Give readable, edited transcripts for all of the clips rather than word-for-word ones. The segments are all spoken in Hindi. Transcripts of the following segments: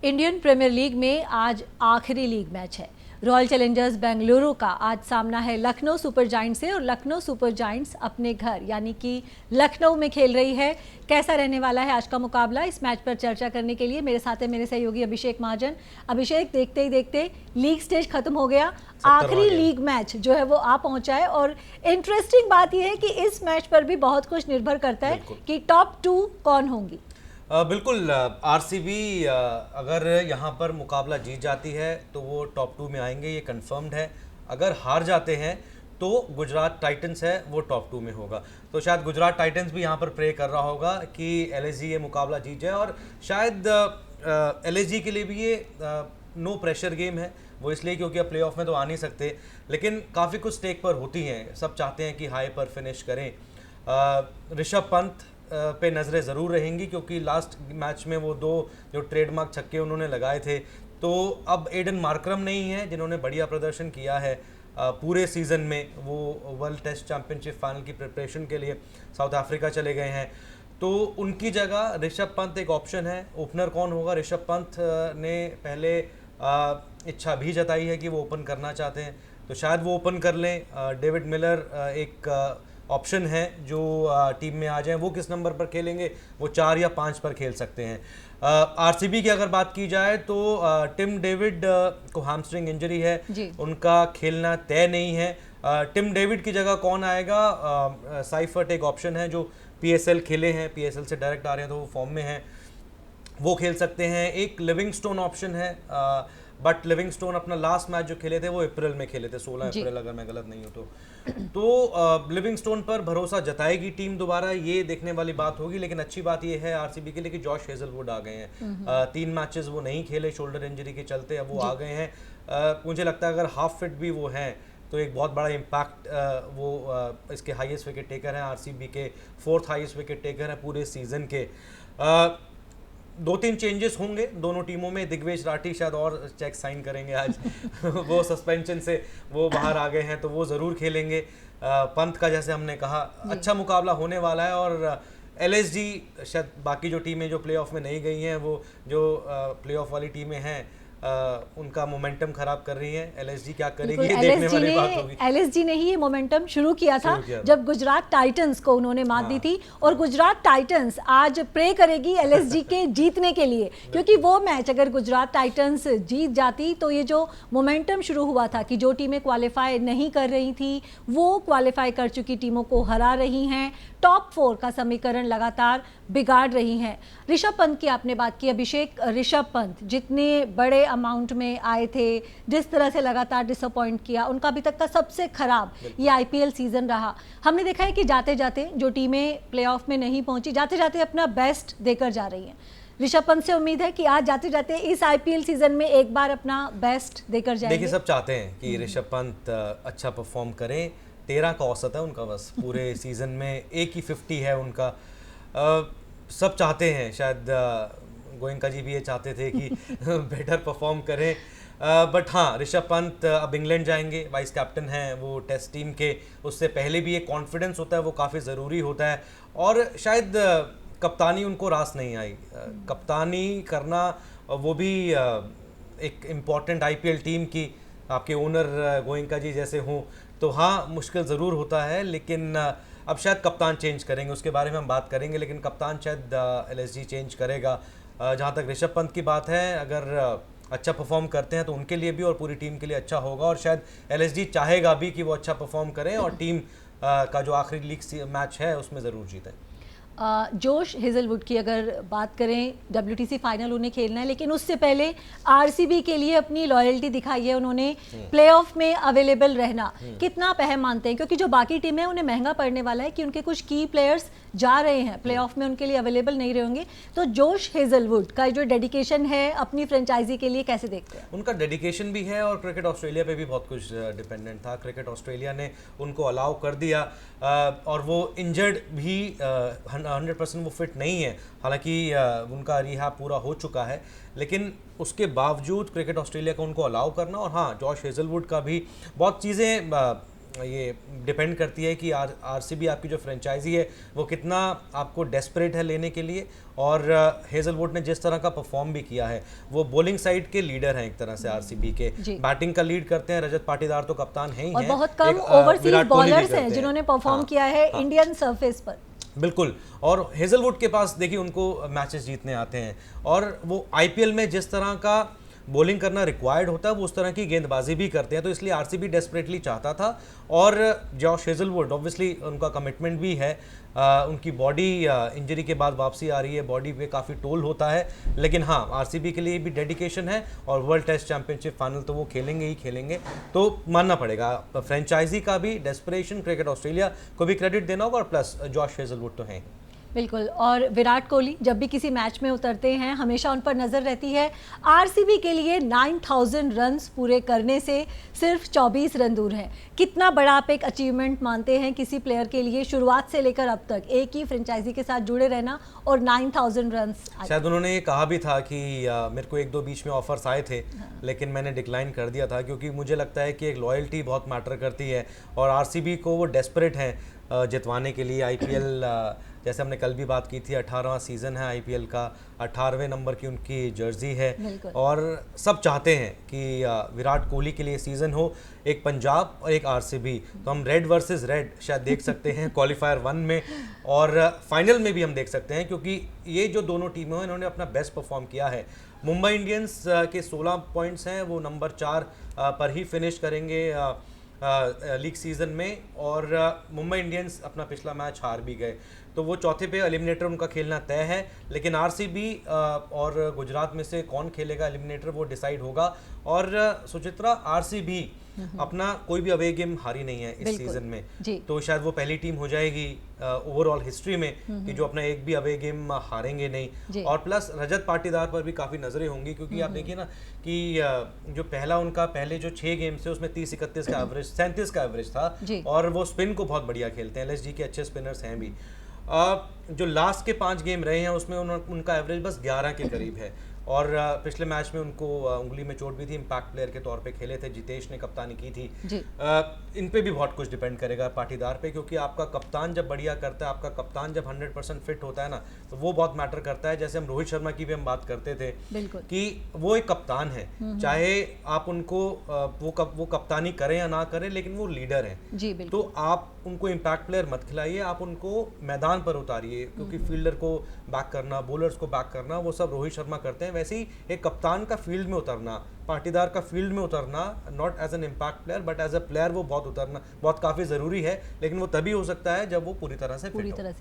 इंडियन प्रीमियर लीग में आज आखिरी लीग मैच है। रॉयल चैलेंजर्स बेंगलुरु का आज सामना है लखनऊ सुपर जायंट्स से और लखनऊ सुपर जायंट्स अपने घर यानी कि लखनऊ में खेल रही है। कैसा रहने वाला है आज का मुकाबला, इस मैच पर चर्चा करने के लिए मेरे साथ है मेरे सहयोगी अभिषेक महाजन। अभिषेक, देखते ही देखते लीग स्टेज खत्म हो गया, आखिरी लीग मैच जो है वो आ पहुंचा है और इंटरेस्टिंग बात यह है कि इस मैच पर भी बहुत कुछ निर्भर करता है कि टॉप 2 कौन होंगी। बिल्कुल, आरसीबी अगर यहाँ पर मुकाबला जीत जाती है तो वो टॉप 2 में आएंगे, ये कंफर्म्ड है। अगर हार जाते हैं तो गुजरात टाइटंस है वो टॉप 2 में होगा। तो शायद गुजरात टाइटंस भी यहाँ पर प्रे कर रहा होगा कि एलएसजी ये मुकाबला जीत जाए और शायद एलएसजी के लिए भी ये नो प्रेशर गेम है। वो इसलिए क्योंकि अब प्लेऑफ में तो आ नहीं सकते, लेकिन काफ़ी कुछ स्टेक पर होती हैं। सब चाहते हैं कि हाई पर फिनिश करें। ऋषभ पंत पे नज़रें ज़रूर रहेंगी क्योंकि लास्ट मैच में वो 2 जो ट्रेडमार्क छक्के उन्होंने लगाए थे। तो अब एडन मार्करम नहीं है जिन्होंने बढ़िया प्रदर्शन किया है पूरे सीज़न में। वो वर्ल्ड टेस्ट चैंपियनशिप फाइनल की प्रिपरेशन के लिए साउथ अफ्रीका चले गए हैं, तो उनकी जगह ऋषभ पंत एक ऑप्शन है। ओपनर कौन होगा? ऋषभ पंत ने पहले इच्छा भी जताई है कि वो ओपन करना चाहते हैं, तो शायद वो ओपन कर लें। डेविड मिलर एक ऑप्शन है जो टीम में आ जाए। वो किस नंबर पर खेलेंगे? वो 4 या 5 पर खेल सकते हैं। आरसीबी की अगर बात की जाए तो टिम डेविड को हैमस्ट्रिंग इंजरी है, उनका खेलना तय नहीं है। टिम डेविड की जगह कौन आएगा? साइफर्ट एक ऑप्शन है जो पीएसएल खेले हैं, पीएसएल से डायरेक्ट आ रहे हैं तो वो फॉर्म में हैं, वो खेल सकते हैं। एक लिविंगस्टोन ऑप्शन है, बट लिविंगस्टोन अपना लास्ट मैच जो खेले थे वो अप्रैल में खेले थे, 16 अप्रैल अगर मैं गलत नहीं हूँ तो लिविंगस्टोन पर भरोसा जताएगी टीम दोबारा, ये देखने वाली बात होगी। लेकिन अच्छी बात ये है आरसीबी के लिए कि जॉश हेजलवुड आ गए हैं। 3 मैचेस वो नहीं खेले शोल्डर इंजरी के चलते, अब वो आ गए हैं। मुझे लगता है अगर हाफ फिट भी वो हैं तो एक बहुत बड़ा इम्पैक्ट वो इसके हाईएस्ट विकेट टेकर हैं, आरसीबी के 4th हाईएस्ट विकेट टेकर हैं पूरे सीजन के। 2-3 चेंजेस होंगे दोनों टीमों में। दिग्वेश राठी शायद और चेक साइन करेंगे आज वो सस्पेंशन से वो बाहर आ गए हैं तो वो ज़रूर खेलेंगे। पंत का जैसे हमने कहा अच्छा मुकाबला होने वाला है। और एलएसजी शायद बाकी जो टीमें जो प्लेऑफ में नहीं गई हैं, वो जो प्लेऑफ वाली टीमें हैं उनका मोमेंटम खराब कर रही है। एलएसजी क्या करेगी ये देखने वाली बात होगी। एलएसजी ने ही ये मोमेंटम शुरू किया था जब गुजरात टाइटंस को उन्होंने मात दी थी और गुजरात टाइटंस आज प्रे करेगी एलएसजी के जीतने के लिए, क्योंकि वो मैच अगर गुजरात टाइटंस जीत जाती तो ये जो मोमेंटम शुरू हुआ था कि जो टीमें क्वालिफाई नहीं कर रही थी वो क्वालिफाई कर चुकी टीमों को हरा रही हैं, टॉप 4 का समीकरण लगातार बिगाड़ रही हैं। ऋषभ पंत की आपने बात की अभिषेक, ऋषभ पंत जितने बड़े अमाउंट में आए थे, जिस तरह से लगातार डिसअपॉइंट किया, उनका अभी तक का सबसे खराब ये आईपीएल सीजन रहा। हमने देखा है कि जाते जाते जो टीमें प्लेऑफ में नहीं पहुंची, जाते जाते अपना बेस्ट देकर जा रही हैं। ऋषभ पंत से उम्मीद है कि आज जाते जाते इस आईपीएल सीजन में एक बार अपना बेस्ट देकर जाएंगे। देखिए, सब चाहते हैं कि ऋषभ पंत अच्छा परफॉर्म करें। 13 का औसत है उनका बस पूरे सीजन में, एक ही 50 है उनका। सब चाहते हैं, शायद गोयनका जी भी ये चाहते थे कि बेटर परफॉर्म करें। बट हाँ, ऋषभ पंत अब इंग्लैंड जाएंगे, वाइस कैप्टन हैं वो टेस्ट टीम के। उससे पहले भी एक कॉन्फिडेंस होता है, वो काफ़ी ज़रूरी होता है। और शायद कप्तानी उनको रास नहीं आई। कप्तानी करना वो भी एक इम्पॉर्टेंट आईपीएल टीम की, आपके ओनर गोयनका जी जैसे हों तो हाँ, मुश्किल ज़रूर होता है। लेकिन अब शायद कप्तान चेंज करेंगे, उसके बारे में हम बात करेंगे। लेकिन कप्तान शायद एलएसजी चेंज करेगा। जहाँ तक ऋषभ पंत की बात है, अगर अच्छा परफॉर्म करते हैं तो उनके लिए भी और पूरी टीम के लिए अच्छा होगा। और शायद एलएसजी चाहेगा भी कि वो अच्छा परफॉर्म करें और टीम का जो आखिरी लीग मैच है उसमें ज़रूर जीतें। जोश हेजलवुड की अगर बात करें, WTC फाइनल उन्हें खेलना है, लेकिन उससे पहले आरसीबी के लिए अपनी लॉयल्टी दिखाई है उन्होंने। प्लेऑफ में अवेलेबल रहना कितना आप अहम मानते हैं? क्योंकि जो बाकी टीमें हैं उन्हें महंगा पड़ने वाला है कि उनके कुछ की प्लेयर्स जा रहे हैं प्लेऑफ में, उनके लिए अवेलेबल नहीं रहेंगे। तो जोश हेजलवुड का जो डेडिकेशन है अपनी फ्रेंचाइजी के लिए कैसे देखते हैं? उनका डेडिकेशन भी है और क्रिकेट ऑस्ट्रेलिया पे भी बहुत कुछ डिपेंडेंट था। क्रिकेट ऑस्ट्रेलिया ने उनको अलाउ कर दिया और वो इंजर्ड भी 100% वो फिट नहीं है। हालांकि उनका रिहैब पूरा हो चुका है, लेकिन उसके बावजूद क्रिकेट ऑस्ट्रेलिया को उनको अलाउ करना। और हाँ, जॉश हेजलवुड का भी बहुत चीज़ें ये डिपेंड करती है कि आरसीबी आपकी जो फ्रेंचाइजी है वो कितना आपको डेस्परेट है लेने के लिए। और हेजलवुड ने जिस तरह का परफॉर्म भी किया है, वो बॉलिंग साइड के लीडर हैं एक तरह से आरसीबी के, बैटिंग का लीड करते हैं। रजत पाटीदार तो कप्तान है ही और हैं, बहुत कम ओवरसीज बॉलर्स हैं जिन्होंने परफॉर्म किया है इंडियन सरफेस पर। बिल्कुल। और हेजलवुड के पास देखिए उनको मैचेस जीतने आते हैं, और वो आईपीएल में जिस तरह का बॉलिंग करना रिक्वायर्ड होता है वो उस तरह की गेंदबाजी भी करते हैं। तो इसलिए आरसीबी डेस्परेटली चाहता था, और जॉश हेजलवुड ऑब्वियसली उनका कमिटमेंट भी है, उनकी बॉडी इंजरी के बाद वापसी आ रही है, बॉडी पे काफ़ी टोल होता है, लेकिन हाँ आरसीबी के लिए भी डेडिकेशन है, और वर्ल्ड टेस्ट चैंपियनशिप फाइनल तो वो खेलेंगे ही खेलेंगे। तो मानना पड़ेगा फ्रेंचाइजी का भी डेस्परेशन, क्रिकेट ऑस्ट्रेलिया को भी क्रेडिट देना होगा, और प्लस जॉश हेजलवुड तो हैं। बिल्कुल। और विराट कोहली जब भी किसी मैच में उतरते हैं हमेशा उन पर नज़र रहती है। आरसीबी के लिए 9000 रन्स पूरे करने से सिर्फ 24 रन दूर हैं। कितना बड़ा आप एक अचीवमेंट मानते हैं किसी प्लेयर के लिए, शुरुआत से लेकर अब तक एक ही फ्रेंचाइजी के साथ जुड़े रहना और 9000 रन्स? शायद उन्होंने ये कहा भी था कि मेरे को 1-2 बीच में ऑफर्स आए थे, लेकिन मैंने डिक्लाइन कर दिया था, क्योंकि मुझे लगता है कि एक लॉयल्टी बहुत मैटर करती है, और आरसीबी को वो डेस्परेट हैं जितवाने के लिए। आईपीएल जैसे हमने कल भी बात की थी, 18वां सीज़न है आईपीएल का, 18वें नंबर की उनकी जर्सी है, और सब चाहते हैं कि विराट कोहली के लिए सीज़न हो, एक पंजाब और एक आरसीबी। तो हम रेड वर्सेस रेड शायद देख सकते हैं क्वालिफायर 1 में, और फाइनल में भी हम देख सकते हैं, क्योंकि ये जो दोनों टीमें हैं इन्होंने अपना बेस्ट परफॉर्म किया है। मुंबई इंडियंस के 16 पॉइंट्स हैं, वो नंबर 4 पर ही फिनिश करेंगे लीग सीज़न में, और मुंबई इंडियंस अपना पिछला मैच हार भी गए, तो वो चौथे पे एलिमिनेटर उनका खेलना तय है। लेकिन आरसीबी और गुजरात में से कौन खेलेगा एलिमिनेटर वो डिसाइड होगा। और सुचित्रा, आरसीबी अपना कोई भी अवे गेम हारी नहीं है इस सीजन में, तो शायद वो पहली टीम हो जाएगी ओवरऑल हिस्ट्री में कि जो अपना एक भी अवे गेम हारेंगे नहीं। और प्लस रजत पाटीदार पर भी काफ़ी नज़रें होंगी, क्योंकि आप देखिए ना कि जो पहले जो 6 गेम से उसमें 30-31 का एवरेज, 37 का एवरेज था, और वो स्पिन को बहुत बढ़िया खेलते हैं, एलएसजी के अच्छे स्पिनर्स हैं भी। जो लास्ट के 5 गेम रहे हैं उसमें उनका एवरेज बस 11 के करीब है, और पिछले मैच में उनको उंगली में चोट भी थी, इम्पैक्ट प्लेयर के तौर पे खेले थे, जितेश ने कप्तानी की थी। इन पे भी बहुत कुछ डिपेंड करेगा पाटीदार पे, क्योंकि आपका कप्तान जब बढ़िया करता है, आपका कप्तान जब 100% फिट होता है ना, तो वो बहुत मैटर करता है। जैसे हम रोहित शर्मा की भी हम बात करते थे कि वो एक कप्तान है, चाहे आप उनको वो कप्तानी करें या ना करें, लेकिन वो लीडर हैं। तो आप उनको इम्पैक्ट प्लेयर मत खिलाइए, आप उनको मैदान पर उतारिए, क्योंकि फील्डर को बैक करना, बॉलर्स को बैक करना, वो सब रोहित शर्मा करते हैं। वैसे ही एक कप्तान का फील्ड में उतरना, पाटीदार का फील्ड में उतरना, not as an impact player but as a player, वो बहुत उतरना बहुत काफ़ी ज़रूरी है। लेकिन वो तभी हो सकता है जब वो पूरी तरह से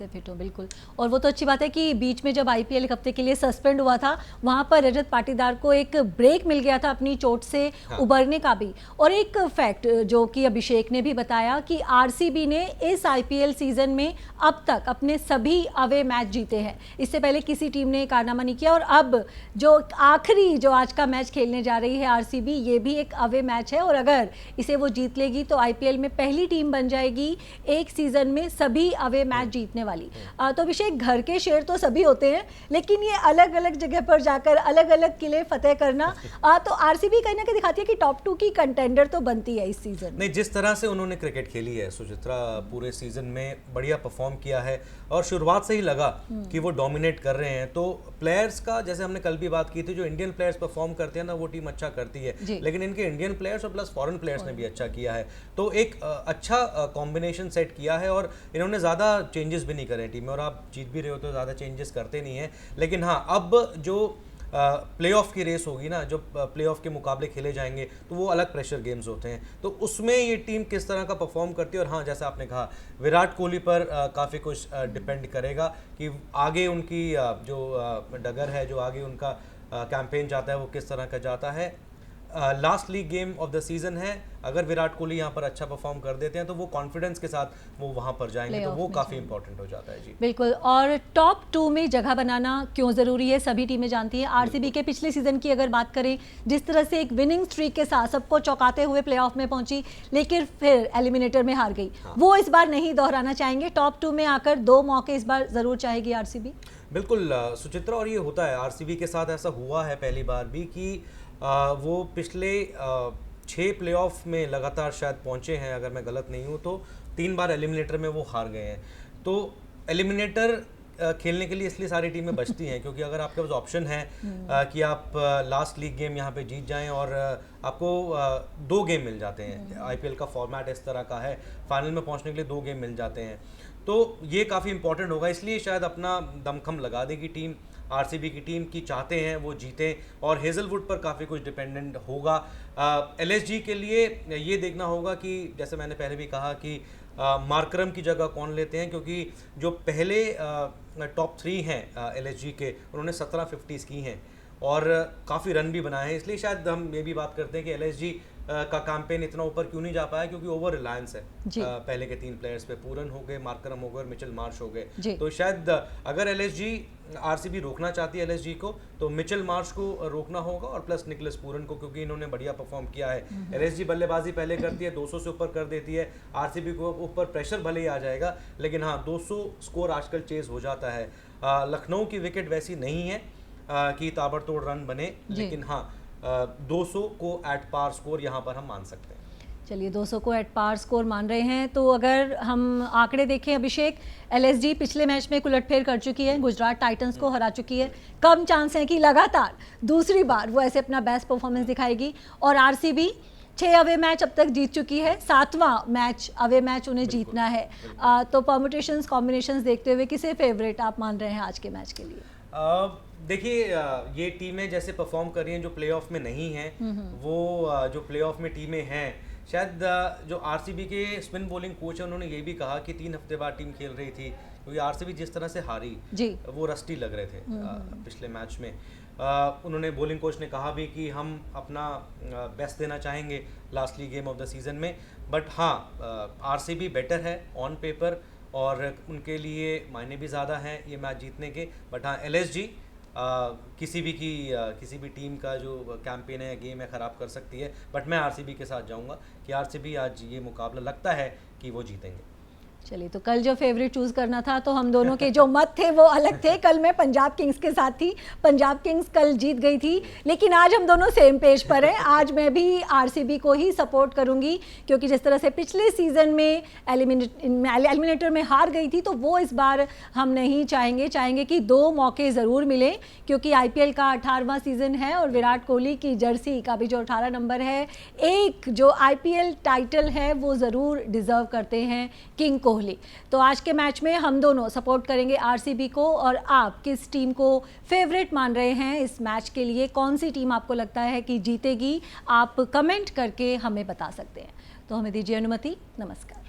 फिट हो। बिल्कुल। और वो तो अच्छी बात है कि बीच में जब आईपीएल एक हफ्ते के लिए सस्पेंड हुआ था, वहाँ पर रजत पाटीदार को एक ब्रेक मिल गया था अपनी चोट से उबरने का भी। और एक फैक्ट जो कि अभिषेक ने भी बताया कि आरसीबी ने इस आईपीएल सीजन में अब तक अपने सभी अवे मैच जीते हैं, इससे पहले किसी टीम ने कारनामा नहीं किया। और अब जो आखिरी जो आज का मैच खेलने जा रही है आरसीबी, ये भी एक अवे मैच है, और अगर इसे वो जीत लेगी तो आईपीएल में पहली टीम बन जाएगी एक सीजन में सभी अवे मैच जीतने वाली। तो अभिषेक, घर के शेर तो सभी होते हैं, लेकिन ये अलग अलग जगह पर जाकर अलग अलग किले फतेह करना, तो आरसीबी कहीं ना कहीं दिखाती है कि टॉप 2 की कंटेंडर तो बनती है इस सीजन। नहीं, जिस तरह से उन्होंने क्रिकेट खेली है सुचित्रा, पूरे सीजन में बढ़िया परफॉर्म किया है, और शुरुआत से ही लगा कि वो डोमिनेट कर रहे हैं। तो प्लेयर्स का, जैसे हमने कल भी बात की थी, जो इंडियन प्लेयर्स परफॉर्म करते हैं ना, वो टीम अच्छा करती है, लेकिन इनके इंडियन प्लेयर्स और प्लस फॉरेन प्लेयर्स ने भी अच्छा किया है। तो एक अच्छा कॉम्बिनेशन सेट किया है, और इन्होंने ज़्यादा चेंजेस भी नहीं करे टीम में, और आप जीत भी रहे हो तो ज़्यादा चेंजेस करते नहीं हैं। लेकिन हाँ, अब जो प्लेऑफ की रेस होगी ना, जो प्लेऑफ के मुकाबले खेले जाएंगे, तो वो अलग प्रेशर गेम्स होते हैं, तो उसमें ये टीम किस तरह का परफॉर्म करती है। और हाँ, जैसा आपने कहा, विराट कोहली पर काफ़ी कुछ डिपेंड करेगा कि आगे उनकी जो डगर है, जो आगे उनका कैंपेन जाता है, वो किस तरह का जाता है। Last league game of the season है, अगर विराट कोहली यहाँ पर अच्छा परफॉर्म कर देते हैं तो वो कॉन्फिडेंस के साथ वो वहाँ पर जाएंगे, तो वो काफ़ी इंपॉर्टेंट हो जाता है। जी बिल्कुल। और टॉप 2 में जगह बनाना क्यों ज़रूरी है, सभी टीमें जानती हैं। आरसीबी के पिछले सीजन की अगर बात करें, जिस तरह से एक विनिंग स्ट्रीक के साथ सबको चौंकाते हुए प्लेऑफ में पहुंची, लेकिन फिर एलिमिनेटर में हार गई, वो इस बार नहीं दोहराना चाहेंगे। टॉप 2 में आकर 2 मौके इस बार ज़रूर चाहेगी आरसीबी। बिल्कुल सुचित्रा, और ये होता है आरसीबी के साथ, ऐसा हुआ है पहली बार भी कि वो पिछले 6 प्लेऑफ में लगातार शायद पहुंचे हैं, अगर मैं गलत नहीं हूं तो 3 बार एलिमिनेटर में वो हार गए हैं। तो एलिमिनेटर खेलने के लिए इसलिए सारी टीमें बचती हैं क्योंकि अगर आपके पास ऑप्शन है कि आप लास्ट लीग गेम यहाँ पे जीत जाएं और आपको 2 गेम मिल जाते हैं, आईपीएल का फॉर्मेट इस तरह का है, फाइनल में पहुँचने के लिए 2 गेम मिल जाते हैं, तो ये काफ़ी इंपॉर्टेंट होगा। इसलिए शायद अपना दमखम लगा देगी टीम, आरसीबी की टीम की चाहते हैं वो जीतें और हेजलवुड पर काफ़ी कुछ डिपेंडेंट होगा। एलएसजी के लिए ये देखना होगा कि जैसे मैंने पहले भी कहा कि मार्करम की जगह कौन लेते हैं, क्योंकि जो पहले टॉप 3 हैं एलएसजी के, उन्होंने 17 50s की हैं और काफ़ी रन भी बनाए हैं। इसलिए शायद हम ये भी बात करते हैं कि एलएसजी का कैंपेन इतना ऊपर क्यों नहीं जा पाया, क्योंकि ओवर रिलायंस है पहले के 3 प्लेयर्स पे, पूरन हो गए, मार्करम हो गए और मिचेल मार्श हो गए। तो शायद अगर एलएसजी आरसीबी रोकना चाहती है एलएसजी को, तो मिचेल मार्श को रोकना होगा और प्लस निकोलस पूरन को, क्योंकि इन्होंने बढ़िया परफॉर्म किया है। एलएसजी बल्लेबाजी पहले करती है, 200 से ऊपर कर देती है, आरसीबी को ऊपर प्रेशर भले ही आ जाएगा, लेकिन हाँ 200 स्कोर आजकल चेज हो जाता है। लखनऊ की विकेट वैसी नहीं है कि ताबड़तोड़ रन बने, लेकिन हाँ 200 को एट पार स्कोर यहाँ पर हम मान सकते हैं। चलिए 200 को एट पार स्कोर मान रहे हैं। तो अगर हम आंकड़े देखें अभिषेक, एलएसजी पिछले मैच में एक उलटफेर कर चुकी है, गुजरात टाइटंस को हरा चुकी है, कम चांस है कि लगातार दूसरी बार वो ऐसे अपना बेस्ट परफॉर्मेंस दिखाएगी। और आरसीबी 6 अवे मैच अब तक जीत चुकी है, 7वां मैच अवे मैच उन्हें जीतना है। तो परम्यूटेशंस कॉम्बिनेशंस देखते हुए किसे फेवरेट आप मान रहे हैं आज के मैच के लिए? देखिए ये टीमें जैसे परफॉर्म कर रही हैं जो प्लेऑफ में नहीं हैं, वो जो प्लेऑफ में टीमें हैं, शायद जो आरसीबी के स्पिन बॉलिंग कोच है उन्होंने ये भी कहा कि 3 हफ्ते बाद टीम खेल रही थी, क्योंकि आरसीबी जिस तरह से हारी वो रस्टी लग रहे थे पिछले मैच में। उन्होंने बॉलिंग कोच ने कहा भी कि हम अपना बेस्ट देना चाहेंगे lastly game of the season में, बट हाँ आरसीबी बेटर है ऑन पेपर और उनके लिए मायने भी ज़्यादा हैं ये मैच जीतने के। बट हाँ एलएसजी किसी भी टीम का जो कैंपेन है, गेम है, ख़राब कर सकती है, बट मैं आरसीबी के साथ जाऊंगा कि आरसीबी आज ये मुकाबला लगता है कि वो जीतेंगे। चलिए, तो कल जो फेवरेट चूज़ करना था तो हम दोनों के जो मत थे वो अलग थे। कल मैं पंजाब किंग्स के साथ थी, पंजाब किंग्स कल जीत गई थी, लेकिन आज हम दोनों सेम पेज पर हैं। आज मैं भी आरसीबी को ही सपोर्ट करूंगी, क्योंकि जिस तरह से पिछले सीज़न में एलिमिनेटर में हार गई थी, तो वो इस बार हम नहीं चाहेंगे कि 2 मौके ज़रूर मिले, क्योंकि आईपीएल का 18वां सीज़न है और विराट कोहली की जर्सी का भी जो 18 नंबर है, एक जो आईपीएल टाइटल है वो ज़रूर डिज़र्व करते हैं किंग कोहली। तो आज के मैच में हम दोनों सपोर्ट करेंगे आरसीबी को। और आप किस टीम को फेवरेट मान रहे हैं इस मैच के लिए, कौन सी टीम आपको लगता है कि जीतेगी, आप कमेंट करके हमें बता सकते हैं। तो हमें दीजिए अनुमति, नमस्कार।